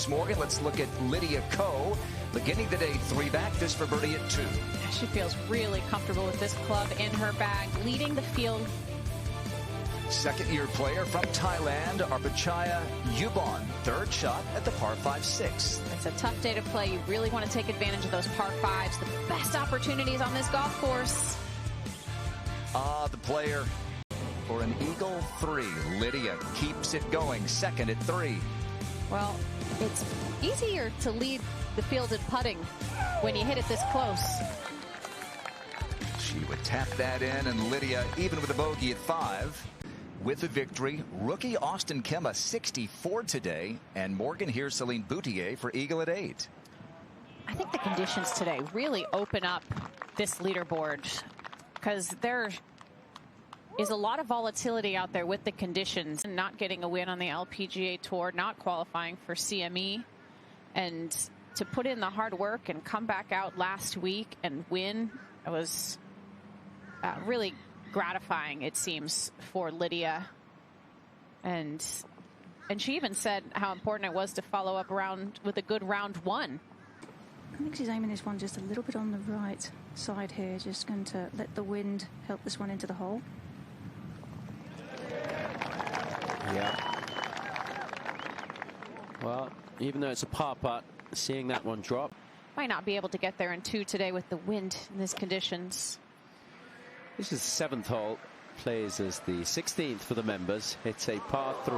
Thanks, Morgan. Let's look at Lydia Ko. Beginning the day 3 back, this for birdie at 2. She feels really comfortable with this club in her bag, leading the field. Second-year player from Thailand, Arpachaya Yubon. Third shot at the par 5-6. It's a tough day to play. You really want to take advantage of those par 5s. The best opportunities on this golf course. The player for an eagle 3. Lydia keeps it going. Second at 3. Well, it's easier to lead the field in putting when you hit it this close. She would tap that in, and Lydia, even with a bogey at 5, with the victory. Rookie Austin Kemma 64 today, and Morgan here, Celine Boutier for eagle at 8. I think the conditions today really open up this leaderboard because there is a lot of volatility out there with the conditions. Not getting a win on the LPGA Tour, not qualifying for CME, and to put in the hard work and come back out last week and win, it was really gratifying, it seems, for Lydia. And she even said how important it was to follow up around with a good round 1. I think she's aiming this one just a little bit on the right side here, just going to let the wind help this one into the hole. Yeah. Well, even though it's a par putt, seeing that one drop. Might not be able to get there in 2 today with the wind in these conditions. This is the 7th hole. Plays as the 16th for the members. It's a par 3.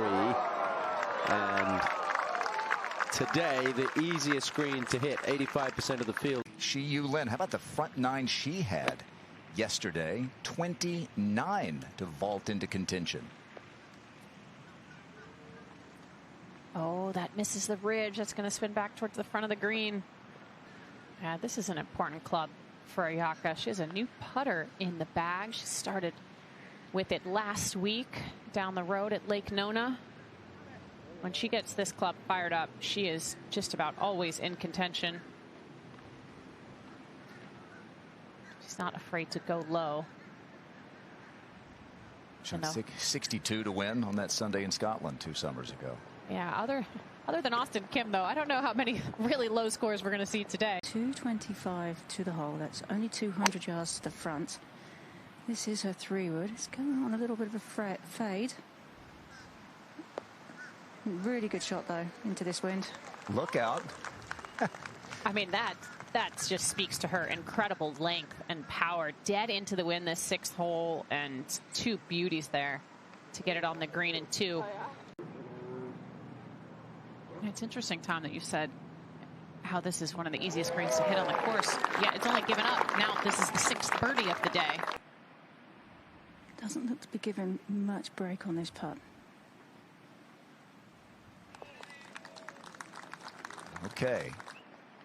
And today, the easiest green to hit, 85% of the field. Shi Yu Lin, how about the front 9 she had yesterday? 29 to vault into contention. Oh, that misses the ridge. That's going to spin back towards the front of the green. Yeah, this is an important club for Ayaka. She has a new putter in the bag. She started with it last week down the road at Lake Nona. When she gets this club fired up, she is just about always in contention. She's not afraid to go low. She had 62 to win on that Sunday in Scotland 2 summers ago. Yeah, other than Austin Kim, though, I don't know how many really low scores we're going to see today. 225 to the hole. That's only 200 yards to the front. This is her 3-wood. It's going on a little bit of a fade. Really good shot, though, into this wind. Look out. I mean, that just speaks to her incredible length and power. Dead into the wind this 6th hole, and 2 beauties there to get it on the green in 2. It's interesting, Tom, that you said how this is one of the easiest greens to hit on the course. Yeah, it's only given up. Now this is the 6th birdie of the day. Doesn't look to be given much break on this putt. Okay.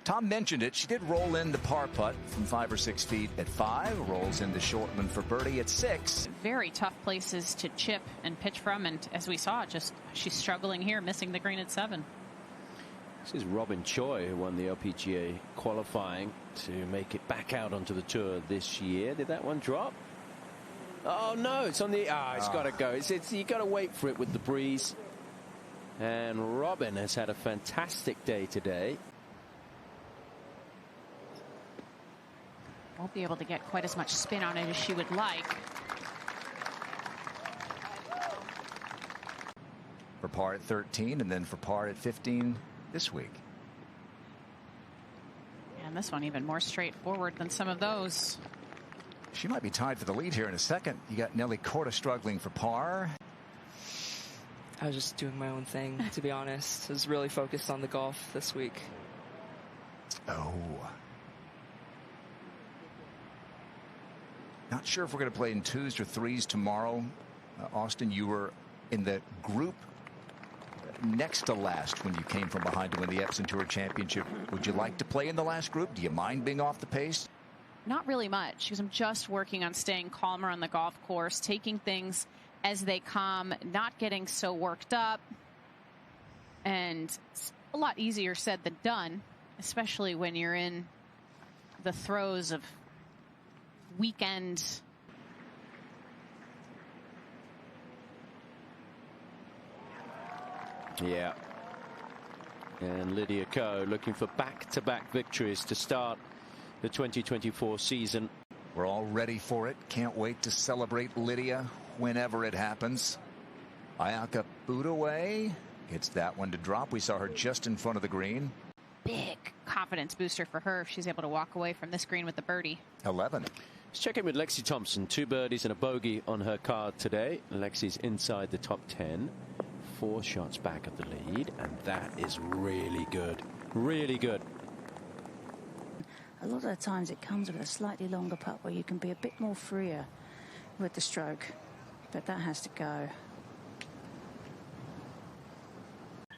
Tom mentioned it. She did roll in the par putt from 5 or 6 feet at 5. Rolls in the short one for birdie at 6. Very tough places to chip and pitch from. And as we saw, she's struggling here, missing the green at 7. This is Robin Choi, who won the LPGA qualifying to make it back out onto the tour this year. Did that one drop? Oh no, it's on the it's got to go. It's you got to wait for it with the breeze. And Robin has had a fantastic day today. Won't be able to get quite as much spin on it as she would like. For par at 13, and then for par at 15 this week. And this one even more straightforward than some of those. She might be tied for the lead here in a second. You got Nelly Korda struggling for par. I was just doing my own thing, to be honest. I was really focused on the golf this week. Oh. Not sure if we're going to play in 2s or 3s tomorrow. Austin, you were in the group next to last when you came from behind to win the Epson Tour Championship. Would you like to play in the last group? Do you mind being off the pace? Not really much, because I'm just working on staying calmer on the golf course, taking things as they come, not getting so worked up. And it's a lot easier said than done, especially when you're in the throes of weekend. Yeah. And Lydia Ko looking for back-to-back victories to start the 2024 season. We're all ready for it. Can't wait to celebrate Lydia whenever it happens. Ayaka Budaway gets that one to drop. We saw her just in front of the green. Big confidence booster for her if she's able to walk away from this green with the birdie. 11. Let's check in with Lexi Thompson. 2 birdies and a bogey on her card today. Lexi's inside the top 10. 4 shots back of the lead, and that is really good. Really good. A lot of the times it comes with a slightly longer putt where you can be a bit more freer with the stroke, but that has to go.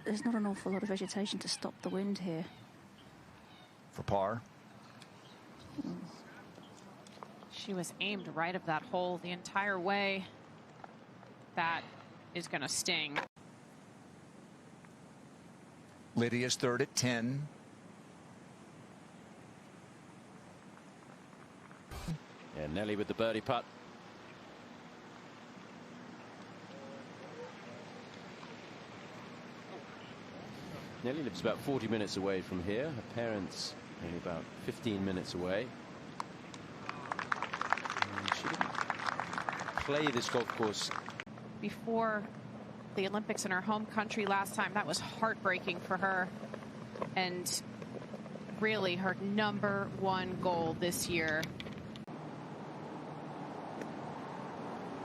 There's not an awful lot of vegetation to stop the wind here. For par. She was aimed right of that hole the entire way. That is going to sting. Lydia's third at 10. And Nelly with the birdie putt. Nelly lives about 40 minutes away from here. Her parents only about 15 minutes away. And she didn't play this golf course before the Olympics in her home country last time. That was heartbreaking for her, and really her #1 goal this year.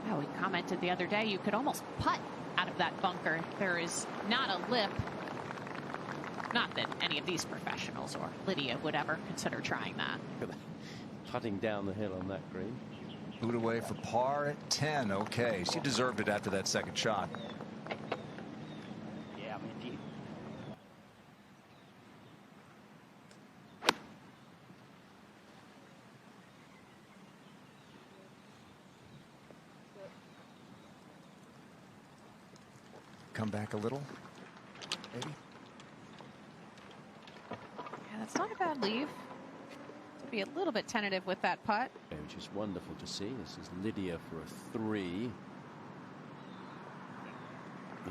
Oh, we commented the other day you could almost putt out of that bunker. There is not a lip. Not that any of these professionals or Lydia would ever consider trying that. Putting down the hill on that green. Budaway for par at 10. Okay, she deserved it after that second shot. Yeah, man, deep. Come back a little, maybe. Yeah, that's not a bad leave. To be a little bit tentative with that putt. Which is wonderful to see. This is Lydia for a 3.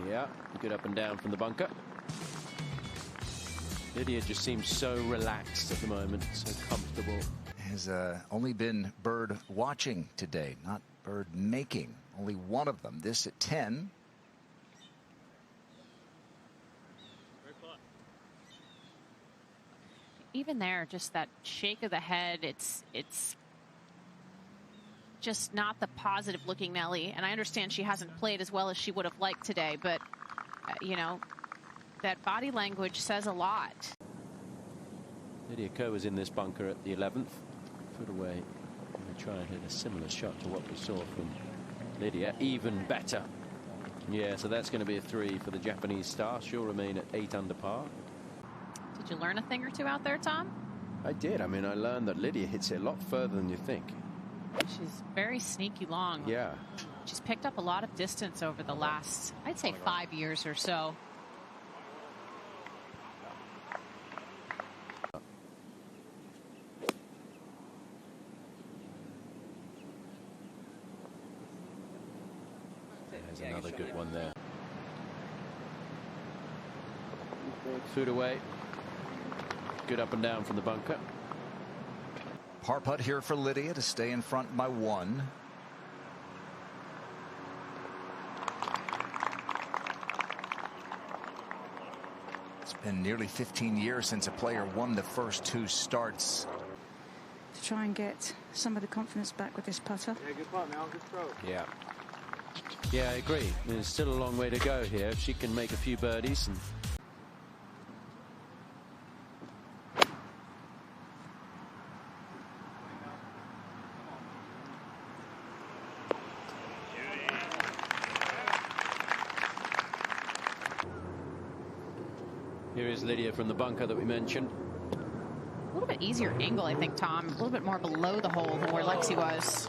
Yeah, good up and down from the bunker. Lydia just seems so relaxed at the moment, so comfortable. Has only been bird watching today, not bird making. Only one of them. This at 10. Even there, just that shake of the head, it's just not the positive looking Nelly. And I understand she hasn't played as well as she would have liked today, but you know, that body language says a lot. Lydia Ko was in this bunker at the 11th. Foot away. Going to try and hit a similar shot to what we saw from Lydia. Even better. Yeah, so that's going to be a 3 for the Japanese star. She'll remain at 8 under par. Did you learn a thing or two out there, Tom? I did. I mean, I learned that Lydia hits it a lot further than you think. She's very sneaky long. Yeah. She's picked up a lot of distance over the last, I'd say, 5 years or so. There's another good one there. Foot away. Good up and down from the bunker. Par putt here for Lydia to stay in front by 1. It's been nearly 15 years since a player won the first 2 starts. To try and get some of the confidence back with this putter. Yeah, good putt, Mel. Good stroke. Yeah. Yeah, I agree. There's still a long way to go here. If she can make a few birdies and here is Lydia from the bunker that we mentioned. A little bit easier angle, I think, Tom. A little bit more below the hole than where Lexi was.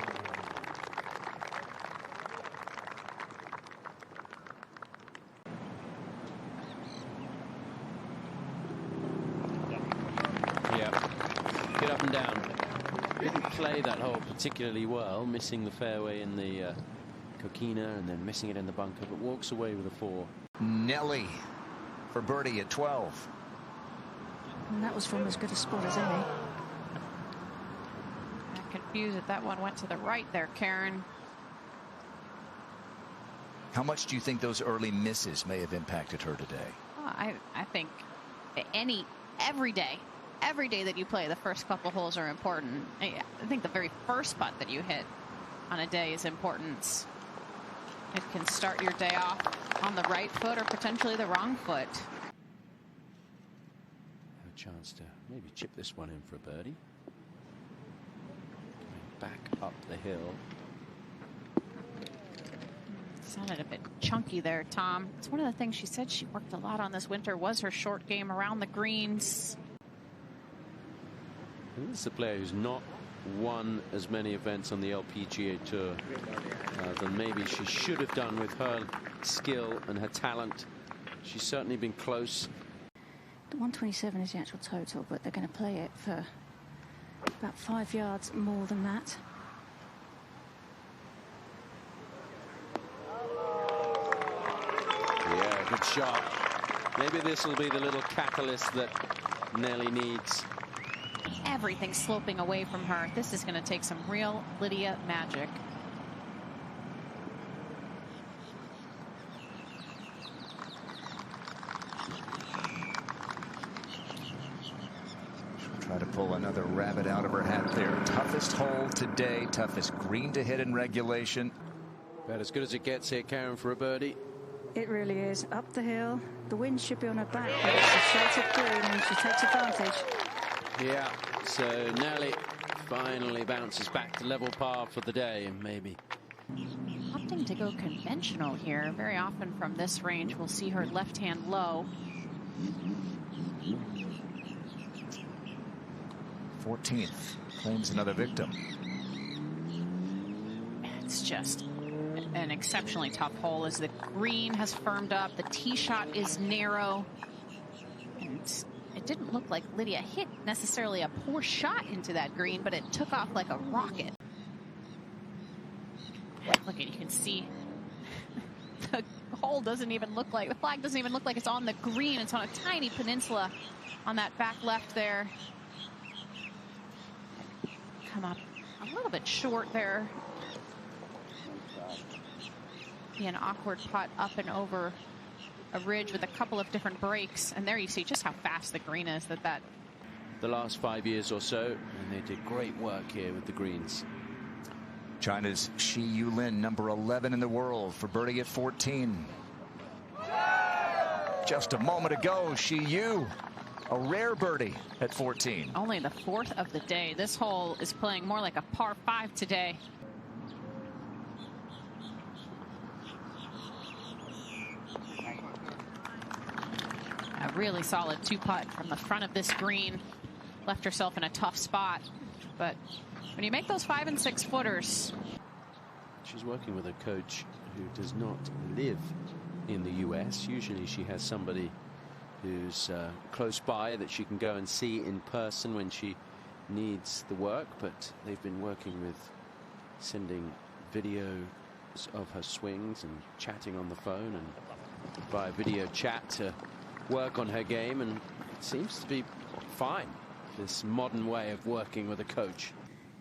Yeah. Get up and down. Didn't play that hole particularly well, missing the fairway in the coquina and then missing it in the bunker, but walks away with a 4. Nelly for birdie at 12. And that was from as good a spot as any. I'm confused that that one went to the right there, Karen. How much do you think those early misses may have impacted her today? I think every day that you play, the first couple holes are important. I think the very first putt that you hit on a day is important. It can start your day off on the right foot or potentially the wrong foot. A chance to maybe chip this one in for a birdie. Coming back up the hill. Sounded a bit chunky there, Tom. It's one of the things she said she worked a lot on this winter was her short game around the greens. This is a player who's not won as many events on the LPGA Tour than maybe she should have done with her skill and her talent. She's certainly been close. The 127 is the actual total, but they're going to play it for about 5 yards more than that. Yeah, good shot. Maybe this will be the little catalyst that Nelly needs. Everything's sloping away from her. This is going to take some real Lydia magic. Try to pull another rabbit out of her hat there. Toughest hole today, toughest green to hit in regulation. About as good as it gets here, Karen, for a birdie. It really is. Up the hill. The wind should be on her back, but it's a sheltered green and she takes advantage. Yeah, so Nelly finally bounces back to level par for the day, and maybe. Opting to go conventional here. Very often from this range, we'll see her left hand low. 14th claims another victim. It's just an exceptionally tough hole as the green has firmed up. The tee shot is narrow. And it didn't look like Lydia hit necessarily a poor shot into that green, but it took off like a rocket. Look, you can see the hole doesn't even look like, the flag doesn't even look like it's on the green. It's on a tiny peninsula on that back left there. Come up a little bit short there. Be an awkward putt up and over a ridge with a couple of different breaks, and there you see just how fast the green is. The last 5 years or so, and they did great work here with the greens. China's Shi Yulin, number 11 in the world, for birdie at 14. Just a moment ago, Shi Yu, a rare birdie at 14. Only the fourth of the day. This hole is playing more like a par 5 today. A really solid 2-putt from the front of this green. Left herself in a tough spot. But when you make those 5 and 6 footers. She's working with a coach who does not live in the US. Usually she has somebody who's close by that she can go and see in person when she needs the work. But they've been working with sending videos of her swings and chatting on the phone and via video chat to work on her game, and it seems to be fine, this modern way of working with a coach.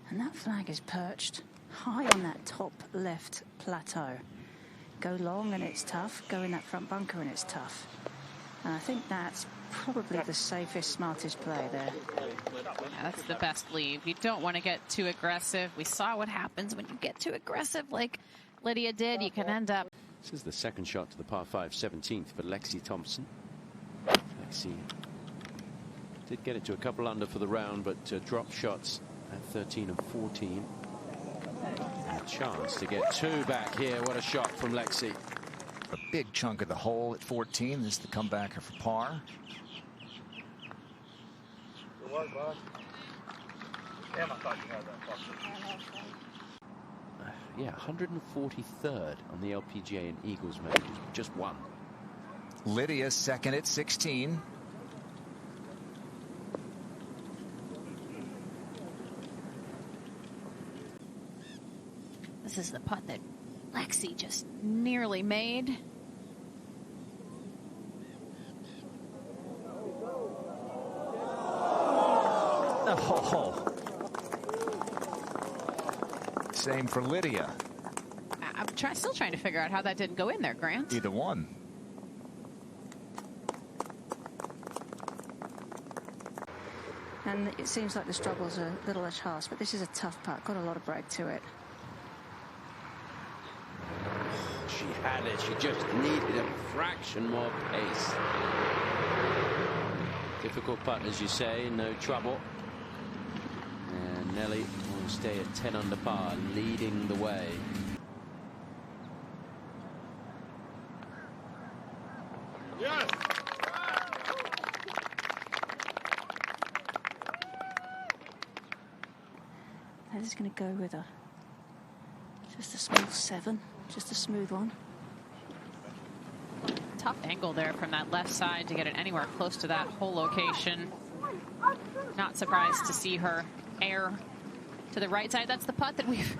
And that flag is perched high on that top left plateau. Go long and it's tough, go in that front bunker and it's tough. And I think that's probably the safest, smartest play there. Yeah, that's the best leave. You don't want to get too aggressive. We saw what happens when you get too aggressive like Lydia did. You can end up. This is the second shot to the par 5, 17th for Lexi Thompson. Lexi did get it to a couple under for the round, but dropped shots at 13 and 14. And a chance to get 2 back here. What a shot from Lexi. A big chunk of the hole at 14. This is the comebacker for par. Good work, boss. Damn, I thought you had that. Yeah, 143rd on the LPGA and Eagles majors, just one. Lydia second at 16. This is the putt that Lexi just nearly made. Oh. Same for Lydia. I'm still trying to figure out how that didn't go in there, Grant. Either one. And it seems like the struggles are a little less harsh, but this is a tough putt. Got a lot of break to it. She had it. She just needed a fraction more pace. Difficult putt, as you say, no trouble. And Nelly will stay at 10 under par, leading the way. Yes. That is going to go with just a small 7, just a smooth one. Tough angle there from that left side to get it anywhere close to that hole location. Not surprised to see her air to the right side. That's the putt that we've,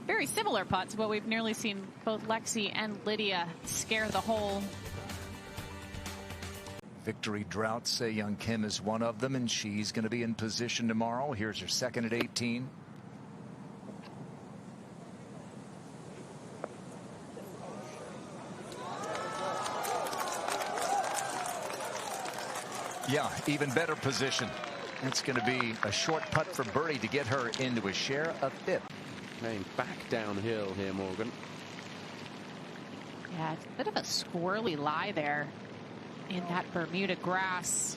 very similar putts, but we've nearly seen both Lexi and Lydia scare the hole. Victory drought, Se Young Kim is one of them, and she's going to be in position tomorrow. Here's her second at 18. Yeah, even better position. It's going to be a short putt for birdie to get her into a share of 5th. Playing back downhill here, Morgan. Yeah, it's a bit of a squirrely lie there in that Bermuda grass.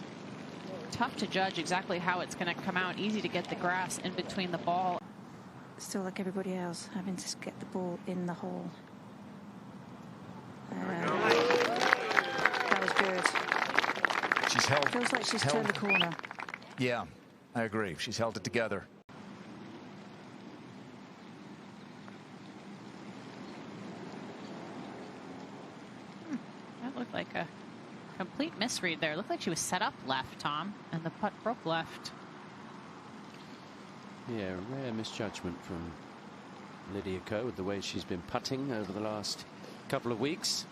Tough to judge exactly how it's going to come out. Easy to get the grass in between the ball. Still like everybody else, having to get the ball in the hole. That was good. She's held. Feels like she's turned the corner. Yeah, I agree. She's held it together. That looked like a complete misread there. Looked like she was set up left, Tom, and the putt broke left. Yeah, rare misjudgment from Lydia Ko with the way she's been putting over the last couple of weeks.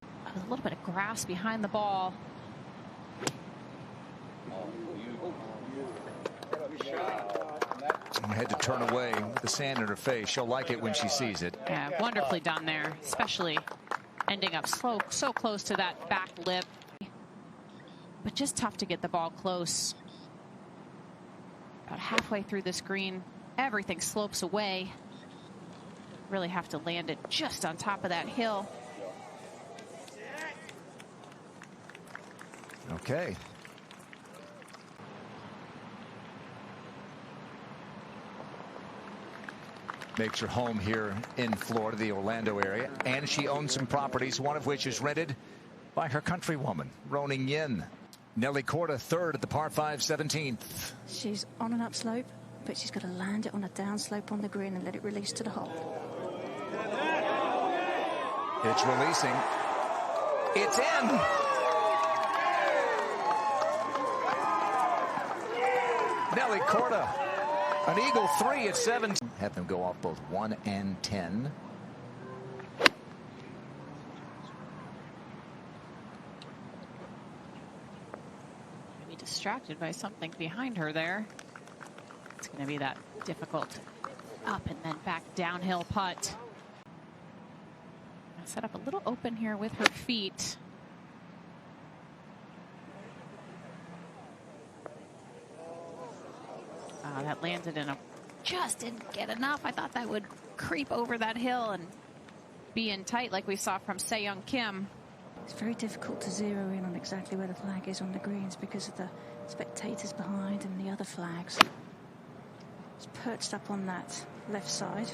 A little bit of grass behind the ball. I had to turn away with the sand in her face. She'll like it when she sees it. Yeah, wonderfully done there, especially ending up so close to that back lip. But just tough to get the ball close. About halfway through this green, everything slopes away. Really have to land it just on top of that hill. Okay. Makes her home here in Florida, the Orlando area, and she owns some properties, one of which is rented by her countrywoman, Roning Yin. Nelly Korda, third at the par 5 17th. She's on an upslope, but she's got to land it on a downslope on the green and let it release to the hole. It's releasing. It's in. Nelly Korda, an eagle 3 at 7. Have them go off both 1 and 10. Maybe distracted by something behind her there. It's going to be that difficult up and then back downhill putt. Set up a little open here with her feet. That landed in a, just didn't get enough. I thought that would creep over that hill and be in tight like we saw from Se Young Kim. It's very difficult to zero in on exactly where the flag is on the greens because of the spectators behind and the other flags. It's perched up on that left side.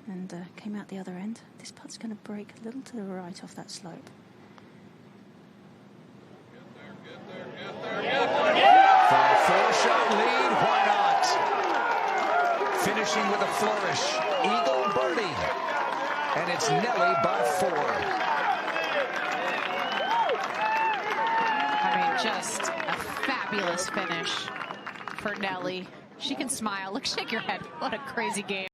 And came out the other end. This putt's going to break a little to the right off that slope. For a 4-shot lead, why not? Finishing with a flourish. Eagle birdie. And it's Nelly by 4. I mean, just a fabulous finish for Nelly. She can smile. Look, shake your head. What a crazy game.